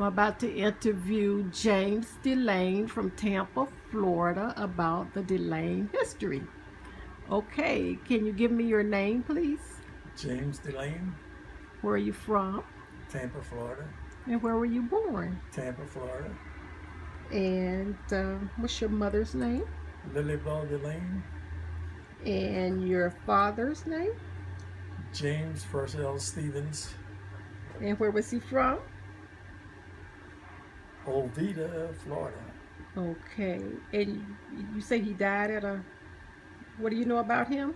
I'm about to interview James Lain from Tampa, Florida about the Lain history. Okay, can you give me your name, please? James Laine, Where are you from? Tampa, Florida. And where were you born? Tampa, Florida. And what's your mother's name? Lily Ball Laine, And your father's name? James First L. Stevens, And where was he from? Ovita, Florida. Okay, and you say he died at a. What do you know about him?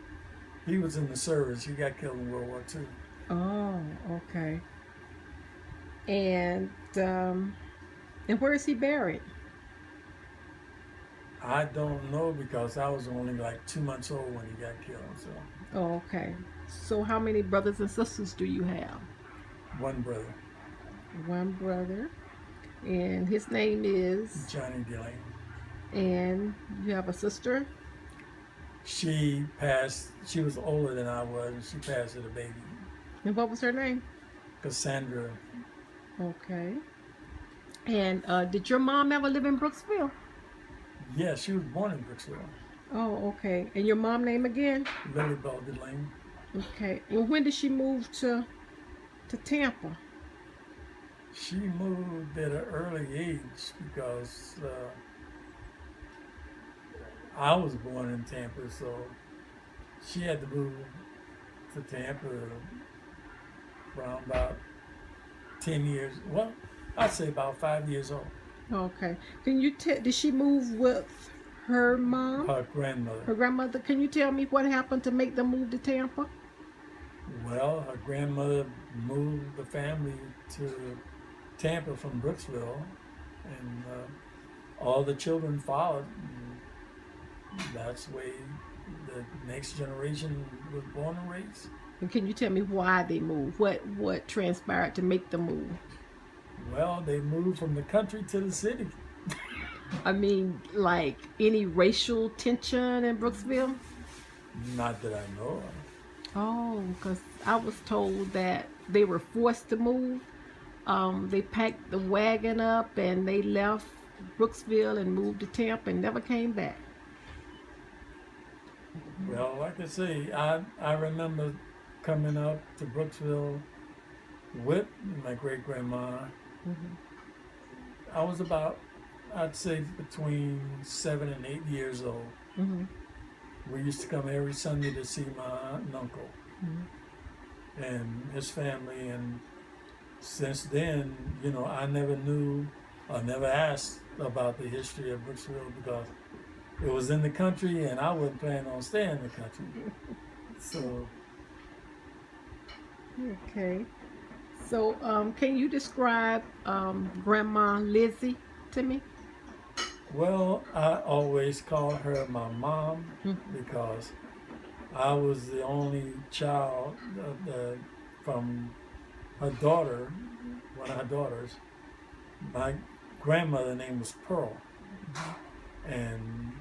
He was in the service. He got killed in World War II. Oh, okay. And and where is he buried? I don't know because I was only like 2 months old when he got killed. So, Oh, okay. So how many brothers and sisters do you have? one brother, One brother, and his name is. Johnny Laine. And you have a sister. She passed, she was older than I was, and she passed as a baby. And what was her name? Cassandra. Okay. And did your mom ever live in Brooksville? Yeah, she was born in Brooksville. Oh, okay. And your mom name again? Lily Ball Laine. Okay. And when did she move to Tampa? She moved at an early age because I was born in Tampa, so she had to move to Tampa around about 10 years. Well, I'd say about 5 years old. Okay. Can you tell? Did she move with her mom? Her grandmother. Her grandmother? Can you tell me what happened to make them move to Tampa? Well, her grandmother moved the family to Tampa from Brooksville, and all the children followed. And that's the way the next generation was born and raised. And can you tell me why they moved? What transpired to make them move? Well, they moved from the country to the city. I mean, like any racial tension in Brooksville? Not that I know of. Oh, because I was told that they were forced to move. They packed the wagon up and they left Brooksville and moved to Tampa and never came back. Well, like I say, I remember coming up to Brooksville with my great grandma. Mm-hmm. I was about, I'd say, between 7 and 8 years old. Mm-hmm. We used to come every Sunday to see my aunt and uncle Mm-hmm. and his family. And since then, I never knew or never asked about the history of Brooksville because it was in the country and I wasn't planning on staying in the country. So, Okay. So, can you describe Grandma Lizzie to me? well, I always called her my mom Mm-hmm. because I was the only child from her daughter, one of her daughters. My grandmother's name was Pearl, and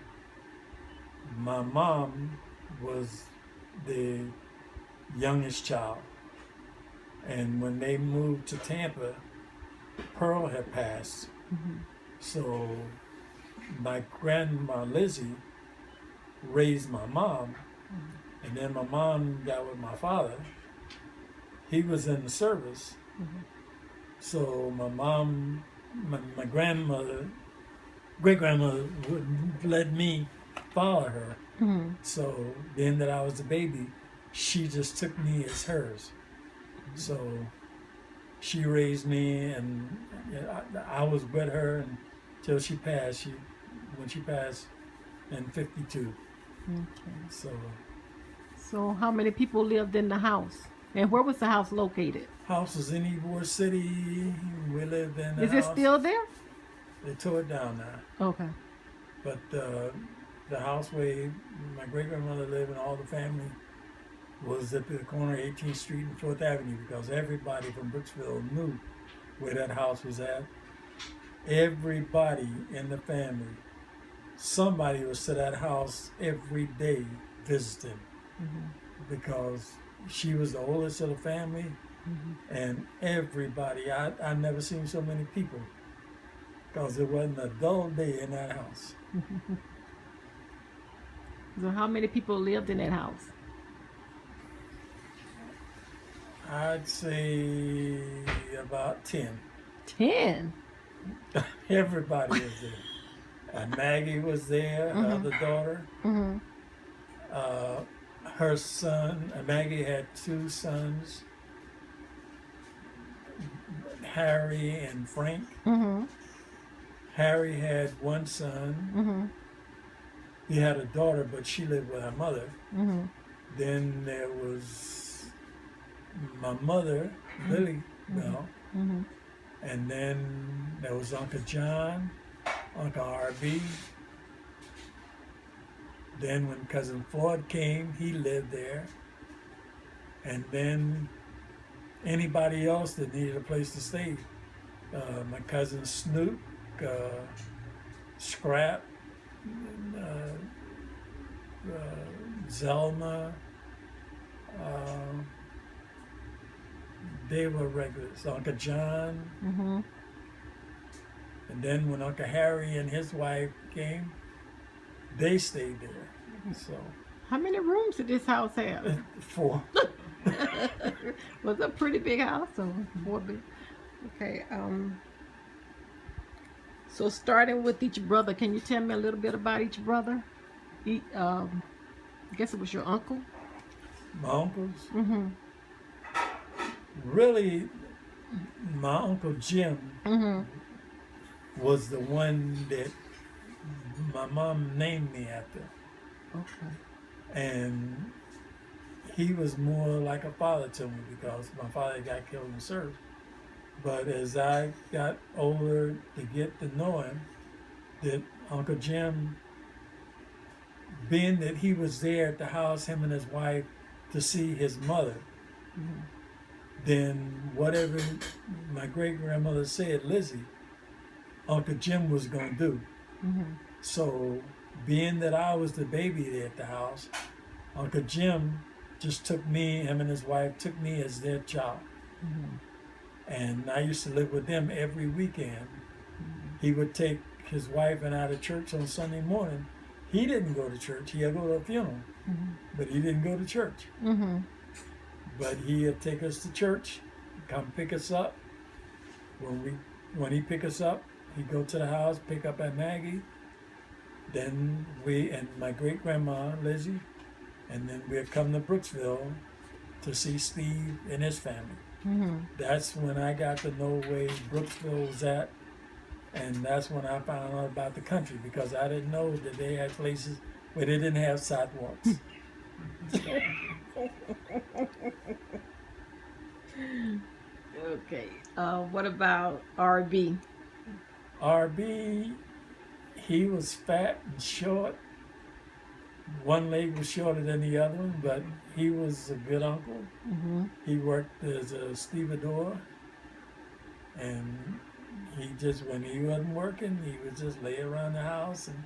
my mom was the youngest child. And when they moved to Tampa, Pearl had passed. Mm-hmm. So my grandma Lizzie raised my mom, and then my mom got with my father. He was in the service. Mm-hmm. So my grandmother, great grandmother, wouldn't let me follow her. Mm-hmm. So then that I was a baby, she just took me as hers. So she raised me, and I was with her until she passed. When she passed in '52. Okay. So So, how many people lived in the house? And where was the house located? house was in Ybor City. We lived in the Is it house. still there? They tore it down now, Okay. but the house where my great grandmother lived and all the family was at the corner of 18th Street and 4th Avenue because everybody from Brooksville knew where that house was at. Everybody in the family, somebody was to that house every day visiting Mm-hmm. because she was the oldest of the family And everybody, I never seen so many people because it wasn't a dull day in that house. So how many people lived in that house? I'd say about 10. 10. Everybody was there. Maggie was there, her Mhm. other daughter. Mhm. Uh, her son, Maggie had two sons, Harry and Frank. Mhm. Harry had one son. Mhm. He had a daughter, but she lived with her mother. Mhm. Then there was my mother, Mhm. Lily, Mhm. well, Mhm. and then there was Uncle John, Uncle RB. Then when Cousin Ford came, he lived there. And then anybody else that needed a place to stay. My cousin Snoop, uh, Scrap, uh, Zelma, uh, they were regulars. Uncle John, Mhm. and then when Uncle Harry and his wife came, they stayed there. So How many rooms did this house have? four. Was a pretty big house, so four big. Okay. So starting with each brother, can you tell me a little bit about each brother? I guess it was your uncle. My uncles, Mhm. really, my uncle Jim Mhm. was the one that my mom named me after, Okay. and he was more like a father to me because my father got killed in service. But as I got older to get to know him, that Uncle Jim, being that he was there at the house, him and his wife, to see his mother, Mhm. then whatever my great grandmother said, Lizzie, Uncle Jim was going to do. Mhm. So, being that I was the baby there at the house, Uncle Jim just took me, him and his wife took me as their child. Mhm. And I used to live with them every weekend. Mhm. He would take his wife and I to church on Sunday morning. He didn't go to church. He'd go to a funeral, Mhm. but he didn't go to church. Mhm. But he'd take us to church, come pick us up. When he pick us up, he'd go to the house, pick up Aunt Maggie. Then we and my great grandma Lizzie, and then we'd come to Brooksville to see Steve and his family. Mhm. That's when I got to know where Brooksville was at, and that's when I found out about the country because I didn't know that they had places where they didn't have sidewalks. Okay. What about RB? RB, he was fat and short. One leg was shorter than the other one, but he was a good uncle. Mhm. He worked as a stevedore, and he just, when he wasn't working, he would just lay around the house and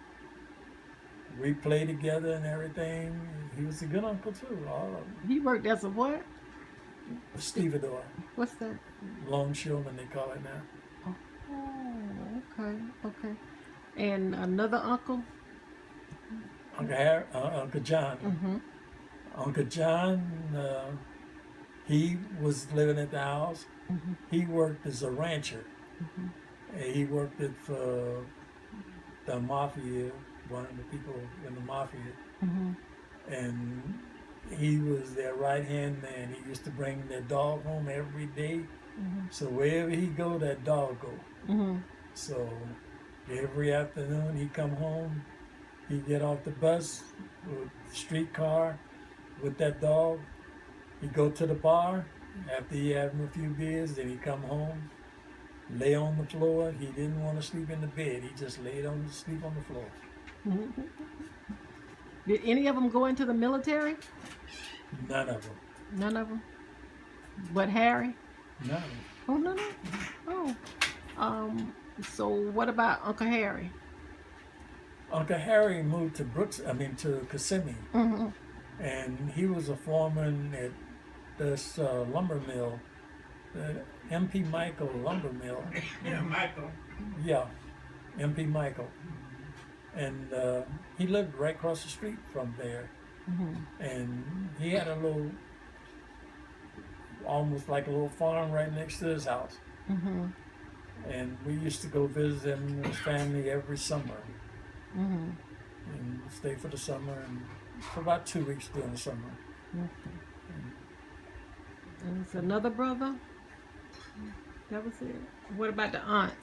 we play together and everything. He was a good uncle too, all of them. He worked as a what? Stevedore, What's that? longshoreman they call it now. Oh, okay, okay. And another uncle? Uncle John. Mm-hmm. Uncle John, he was living at the house. Mm-hmm. He worked as a rancher. Mm-hmm. He worked at the mafia, one of the people in the mafia, Mm-hmm. and he was their right hand man. He used to bring their dog home every day. So wherever he go, that dog go. Mm-hmm. So every afternoon he come home, he get off the bus with streetcar with that dog. He go to the bar after he had him a few beers. Then he come home, lay on the floor. He didn't want to sleep in the bed. He just laid on sleep on the floor. Mm-hmm. Did any of them go into the military? None of them. None of them. But Harry? None of them. Oh, no, no. Oh. So what about Uncle Harry? Uncle Harry moved to to Kissimmee, Mm-hmm. and he was a foreman at this lumber mill the MP Michael lumber mill. Yeah, Michael. Yeah, MP Michael. And he lived right across the street from there. Mm-hmm. And he had a little, almost like a little farm right next to his house. Mm-hmm. And we used to go visit him and his family every summer. Mm-hmm. And stay for the summer and for about 2 weeks during the summer. And it's another brother? That was it. What about the aunts?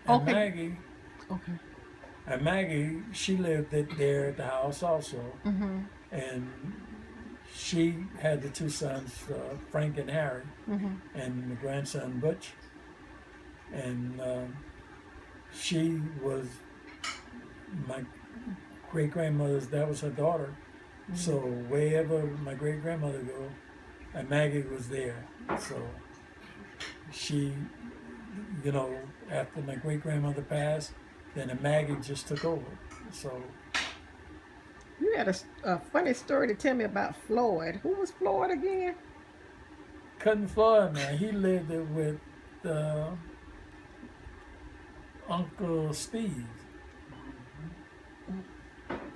And Okay. Maggie, Okay. and Maggie, she lived there at the house also. Mm-hmm. And she had the two sons, Frank and Harry, Mm-hmm. and the grandson Butch. And she was my great grandmother's. That was her daughter. Mm-hmm. So wherever my great grandmother go, and Maggie was there. So she, you know, after my great grandmother passed, then the Maggie just took over. So You had a funny story to tell me about Floyd. Who was Floyd again? Cousin Floyd, man, he lived there with Uncle Steve.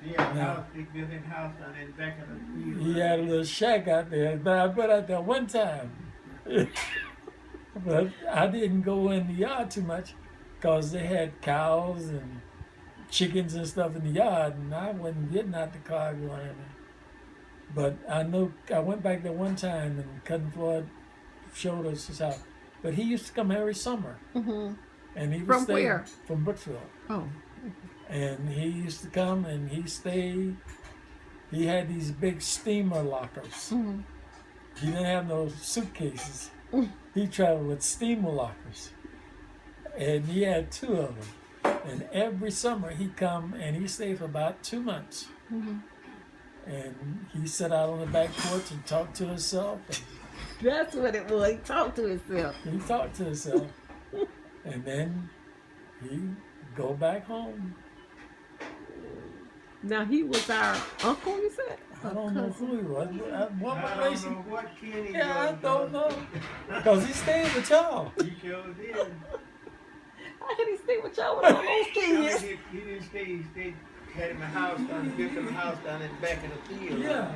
Yeah, Yeah. house, big building house down in the back of the field. He had a little shack out there, but I went out there one time. But I didn't go in the yard too much because they had cows and chickens and stuff in the yard, and I wasn't getting out the car going in there. But I know I went back there one time, and Cousin Floyd showed us his house. But he used to come every summer, Mm-hmm. and he would From stay where? from Brooksville. Oh. And he used to come and he stayed. He had these big steamer lockers. Mm-hmm. He didn't have no suitcases. Mm. He traveled with steamer lockers. And he had two of them. And every summer he'd come and he stayed for about 2 months. Mm-hmm. And he sat out on the back porch and talked to himself. That's what it was. He talked to himself. And he talked to himself. And then he'd go back home. Now he was our uncle, you said? I don't know who he was. What I don't relation? know what Kenny Yeah, I was, don't know. Because he stayed with y'all. He sure did. How can he stay with y'all with all those I kids? mean, he didn't stay. He stayed. Had him a house down, built him a house down in the back of the field. Yeah.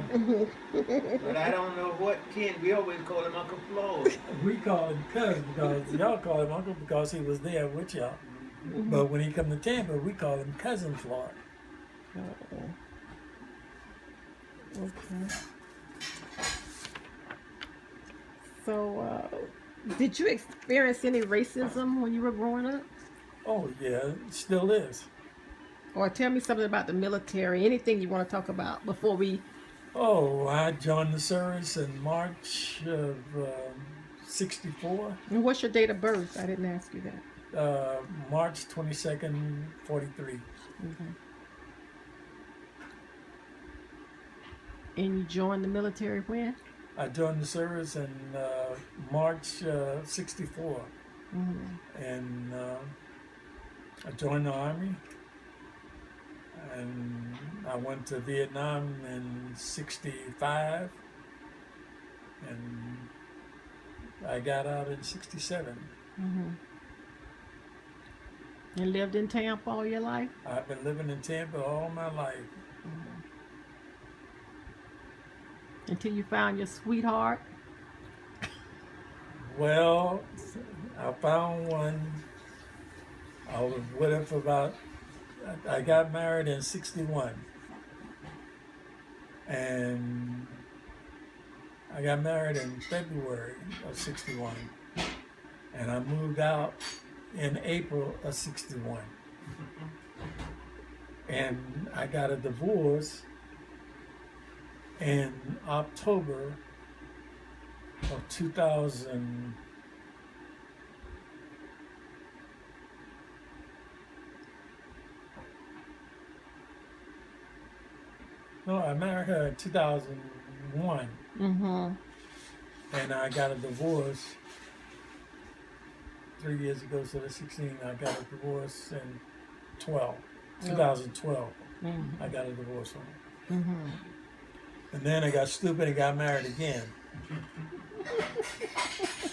But I don't know what Ken. We always call him Uncle Floyd. We call him cousin because y'all call him uncle because he was there with y'all. But when he come to Tampa, we call him Cousin Floyd. Okay. So, did you experience any racism when you were growing up? Oh yeah, it still is. Or tell me something about the military, anything you want to talk about before we... Oh, I joined the service in March of '64. And what's your date of birth? I didn't ask you that. March 22nd, 43. Okay. And you joined the military when? I joined the service in March '64. Mm-hmm. And I joined the Army. And I went to Vietnam in '65. And I got out in '67. Mm-hmm. You lived in Tampa all your life? I've been living in Tampa all my life. Mm-hmm. Until you found your sweetheart? Well, I found one. I was with her for about, I got married in '61. And I got married in February of '61. And I moved out in April of '61. And I got a divorce in October of 2000. No, I married her in 2001, Mm-hmm. and I got a divorce 3 years ago, so that's 16. I got a divorce in 2012. Mm-hmm. I got a divorce on it. Mm-hmm. And then I got stupid and got married again.